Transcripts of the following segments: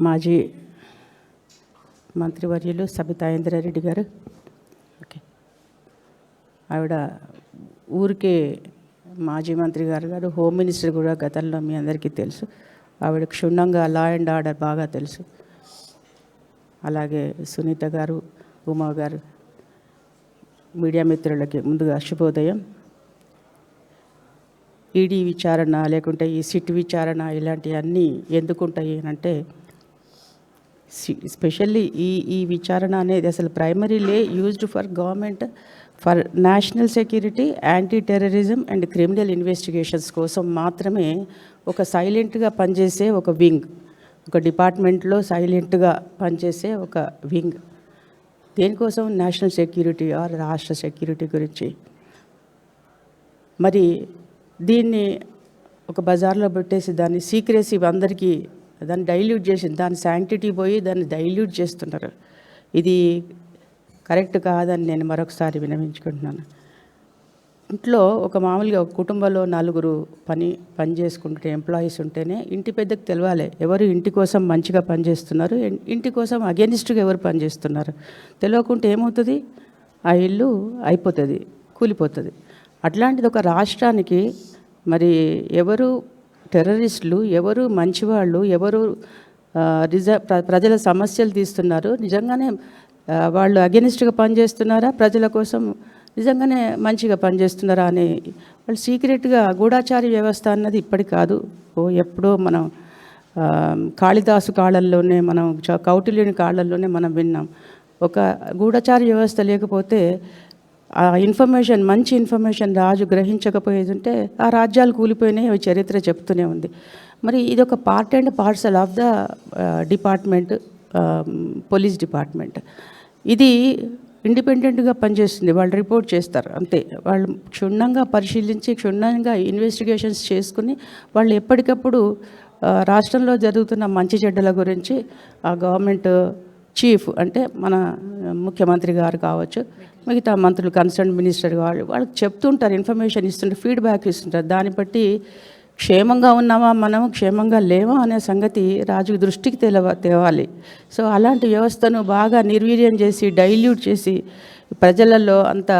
మాజీ మంత్రివర్యులు సబితా ఇంద్రారెడ్డి గారు. ఓకే, ఆవిడ ఊరికే మాజీ మంత్రి గారు హోమ్ మినిస్టర్ కూడా గతంలో మీ అందరికీ తెలుసు. ఆవిడ క్షుణ్ణంగా లా అండ్ ఆర్డర్ బాగా తెలుసు. అలాగే సునీత గారు, ఉమా గారు, మీడియా మిత్రులకి ముందుగా శుభోదయం. ఈడీ విచారణ లేకుంటే ఈ సిట్ విచారణ ఇలాంటివన్నీ ఎందుకుంటాయి అంటే, స్పెషల్లీ ఈ విచారణ అనేది అసలు ప్రైమరీలే used for government for national security, anti terrorism and criminal investigations కోసం మాత్రమే ఒక సైలెంట్గా పనిచేసే ఒక వింగ్, ఒక డిపార్ట్మెంట్లో సైలెంట్గా పనిచేసే ఒక వింగ్. దేనికోసం? నేషనల్ సెక్యూరిటీ ఆర్ రాష్ట్ర సెక్యూరిటీ గురించి. మరి దీన్ని ఒక బజార్లో పెట్టేసి దాన్ని సీక్రెసీ అందరికీ దాన్ని డైల్యూట్ చేసి దాని శాంక్టిటీ పోయి దాన్ని డైల్యూట్ చేస్తున్నారు. ఇది కరెక్ట్ కాదని నేను మరొకసారి విన్నవించుకుంటున్నాను. ఇంట్లో ఒక మామూలుగా ఒక కుటుంబంలో నలుగురు పని చేసుకుంటే ఎంప్లాయీస్ ఉంటేనే ఇంటి పెద్దకు తెలవాలి ఎవరు ఇంటి కోసం మంచిగా పనిచేస్తున్నారు, ఇంటి కోసం అగెనిస్ట్గా ఎవరు పనిచేస్తున్నారు. తెలియకుంటే ఏమవుతుంది? ఆ ఇల్లు అయిపోతుంది, కూలిపోతుంది. అట్లాంటిది ఒక రాష్ట్రానికి మరి ఎవరు టెర్రరిస్టులు, ఎవరు మంచివాళ్ళు, ఎవరు ప్రజల సమస్యలు తీస్తున్నారు, నిజంగానే వాళ్ళు అగెనిస్ట్గా పనిచేస్తున్నారా, ప్రజల కోసం నిజంగానే మంచిగా పనిచేస్తున్నారా అని వాళ్ళు సీక్రెట్గా గూఢాచారి వ్యవస్థ అన్నది ఇప్పటి కాదు, ఎప్పుడో మనం కాళిదాసు కాళ్ళల్లోనే, మనం కౌటిల్యుని కాళ్ళల్లోనే మనం విన్నాం. ఒక గూఢచారి వ్యవస్థ లేకపోతే ఆ ఇన్ఫర్మేషన్, మంచి ఇన్ఫర్మేషన్ రాజు గ్రహించకపోయేది ఉంటే ఆ రాజ్యాలు కూలిపోయినాయి, చరిత్ర చెప్తూనే ఉంది. మరి ఇది ఒక part and parcel of the department, police department. ఇది ఇండిపెండెంట్గా పనిచేస్తుంది, వాళ్ళు రిపోర్ట్ చేస్తారు అంతే. వాళ్ళు క్షుణ్ణంగా పరిశీలించి క్షుణ్ణంగా ఇన్వెస్టిగేషన్స్ చేసుకుని వాళ్ళు ఎప్పటికప్పుడు రాష్ట్రంలో జరుగుతున్న మంచి చెడ్డల గురించి ఆ గవర్నమెంట్ చీఫ్ అంటే మన ముఖ్యమంత్రి గారు కావచ్చు, మిగతా మంత్రులు, కన్సర్న్ మినిస్టర్ వాళ్ళకి చెప్తుంటారు, ఇన్ఫర్మేషన్ ఇస్తుంటారు, ఫీడ్బ్యాక్ ఇస్తుంటారు. దాన్ని బట్టి క్షేమంగా ఉన్నామా, మనము క్షేమంగా లేవా అనే సంగతి రాజు దృష్టికి తేవాలి. సో అలాంటి వ్యవస్థను బాగా నిర్వీర్యం చేసి, డైల్యూట్ చేసి, ప్రజలలో అంత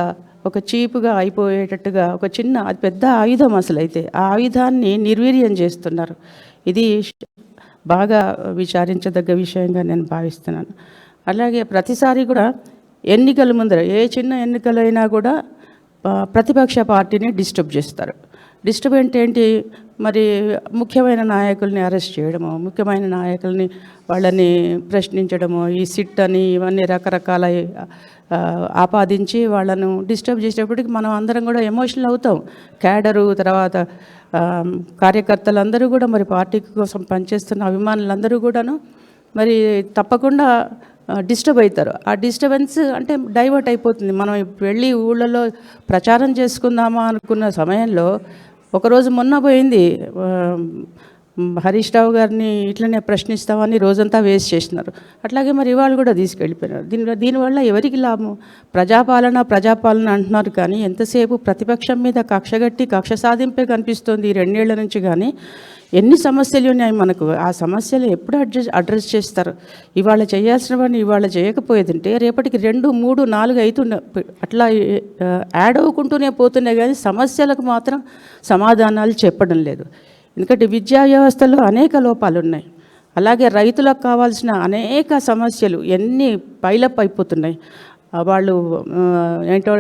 ఒక చీపుగా అయిపోయేటట్టుగా ఒక చిన్న, అది పెద్ద ఆయుధం అసలు. అయితే ఆ ఆయుధాన్ని నిర్వీర్యం చేస్తున్నారు. ఇది బాగా విచారించదగ్గ విషయంగా నేను భావిస్తున్నాను. అలాగే ప్రతిసారి కూడా ఎన్నికల ముందర ఏ చిన్న ఎన్నికలైనా కూడా ప్రతిపక్ష పార్టీని డిస్టర్బ్ చేస్తారు. డిస్టర్బ్ ఏంటి? మరి ముఖ్యమైన నాయకుల్ని అరెస్ట్ చేయడము, ముఖ్యమైన నాయకుల్ని వాళ్ళని ప్రశ్నించడము, ఈ సిట్ అని ఇవన్నీ రకరకాల ఆపాదించి వాళ్ళను డిస్టర్బ్ చేసేటప్పటికి మనం అందరం కూడా ఎమోషనల్ అవుతాం. క్యాడరు, తర్వాత కార్యకర్తలందరూ కూడా, మరి పార్టీ కోసం పనిచేస్తున్న అభిమానులందరూ కూడాను మరి తప్పకుండా డిస్టర్బ్ అవుతారు. ఆ డిస్టర్బెన్స్ అంటే డైవర్ట్ అయిపోతుంది. మనం వెళ్ళి ఊళ్ళలో ప్రచారం చేసుకుందామా అనుకున్న సమయంలో ఒకరోజు మొన్న పోయింది, హరీష్ రావు గారిని ఇట్లనే ప్రశ్నిస్తామని రోజంతా వేస్ట్ చేసినారు. అట్లాగే మరి ఇవాళ కూడా తీసుకెళ్ళిపోయినారు. దీనివల్ల ఎవరికి లాభం? ప్రజాపాలన అంటున్నారు, కానీ ఎంతసేపు ప్రతిపక్షం మీద కక్ష సాధింపే కనిపిస్తుంది ఈ 2 ఏళ్ల నుంచి. కానీ ఎన్ని సమస్యలు ఉన్నాయి మనకు, ఆ సమస్యలు ఎప్పుడు అడ్రస్ చేస్తారు? ఇవాళ చేయాల్సినవన్నీ ఇవాళ చేయకపోయేదంటే రేపటికి 2, 3, 4 అవుతున్నాయి, అట్లా యాడ్ అవ్వకుంటూనే పోతున్నాయి. కానీ సమస్యలకు మాత్రం సమాధానాలు చెప్పడం లేదు. ఎందుకంటే విద్యా వ్యవస్థలో అనేక లోపాలు ఉన్నాయి. అలాగే రైతులకు కావాల్సిన అనేక సమస్యలు ఎన్ని పైలప్ అయిపోతున్నాయి. వాళ్ళు ఏంటో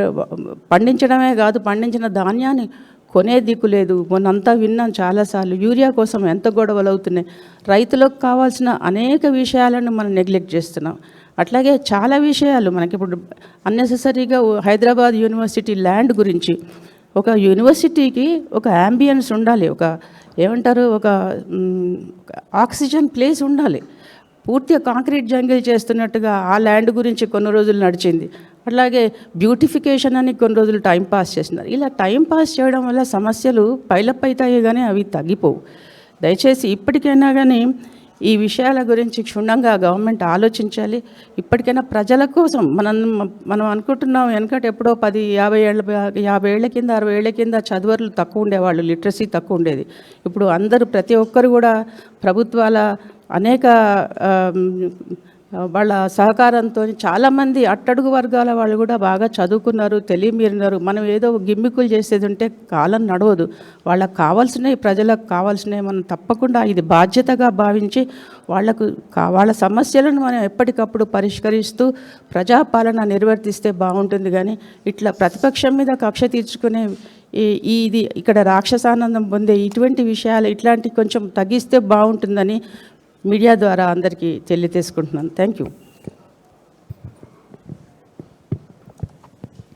పండించడమే కాదు, పండించిన ధాన్యాన్ని కొనే దిక్కు లేదు. మొన్నంతా విన్నాం చాలాసార్లు, యూరియా కోసం ఎంత గొడవలు అవుతున్నాయి. రైతులకు కావాల్సిన అనేక విషయాలను మనం నెగ్లెక్ట్ చేస్తున్నాం. అట్లాగే చాలా విషయాలు మనకి ఇప్పుడు అన్నెసెసరీగా హైదరాబాద్ యూనివర్సిటీ ల్యాండ్ గురించి, ఒక యూనివర్సిటీకి ఒక యాంబియన్స్ ఉండాలి, ఒక ఏమంటారు, ఒక ఆక్సిజన్ ప్లేస్ ఉండాలి. పూర్తిగా కాంక్రీట్ జంగిల్ చేస్తున్నట్టుగా ఆ ల్యాండ్ గురించి కొన్ని రోజులు నడిచింది. అట్లాగే బ్యూటిఫికేషన్ అని కొన్ని రోజులు టైంపాస్ చేస్తున్నారు. ఇలా టైంపాస్ చేయడం వల్ల సమస్యలు పైలప్ అవుతాయి, కానీ అవి తగ్గిపోవు. దయచేసి ఇప్పటికైనా కానీ ఈ విషయాల గురించి క్షుణ్ణంగా గవర్నమెంట్ ఆలోచించాలి. ఇప్పటికైనా ప్రజల కోసం మనం అనుకుంటున్నాం, వెనకట ఎప్పుడో 50 ఏళ్ల కింద 60 ఏళ్ల కింద చదువర్లు తక్కువ ఉండేవాళ్ళు, లిటరసీ తక్కువ ఉండేది. ఇప్పుడు అందరూ ప్రతి ఒక్కరు కూడా ప్రభుత్వాల అనేక వాళ్ళ సహకారంతో చాలామంది అట్టడుగు వర్గాల వాళ్ళు కూడా బాగా చదువుకున్నారు, తెలియమీరినారు. మనం ఏదో గిమ్మికులు చేసేది ఉంటే కాలం నడవదు. వాళ్ళకు కావాల్సినవి, ప్రజలకు కావాల్సినవి మనం తప్పకుండా ఇది బాధ్యతగా భావించి వాళ్ళ సమస్యలను మనం ఎప్పటికప్పుడు పరిష్కరిస్తూ ప్రజాపాలన నిర్వర్తిస్తే బాగుంటుంది. కానీ ఇట్లా ప్రతిపక్షం మీద కక్ష తీర్చుకునే ఇది ఇక్కడ రాక్షసానందం పొందే ఇటువంటి విషయాలు ఇట్లాంటి కొంచెం తగ్గిస్తే బాగుంటుందని మీడియా ద్వారా అందరికీ తెలియజేసుకుంటున్నాను. Thank you.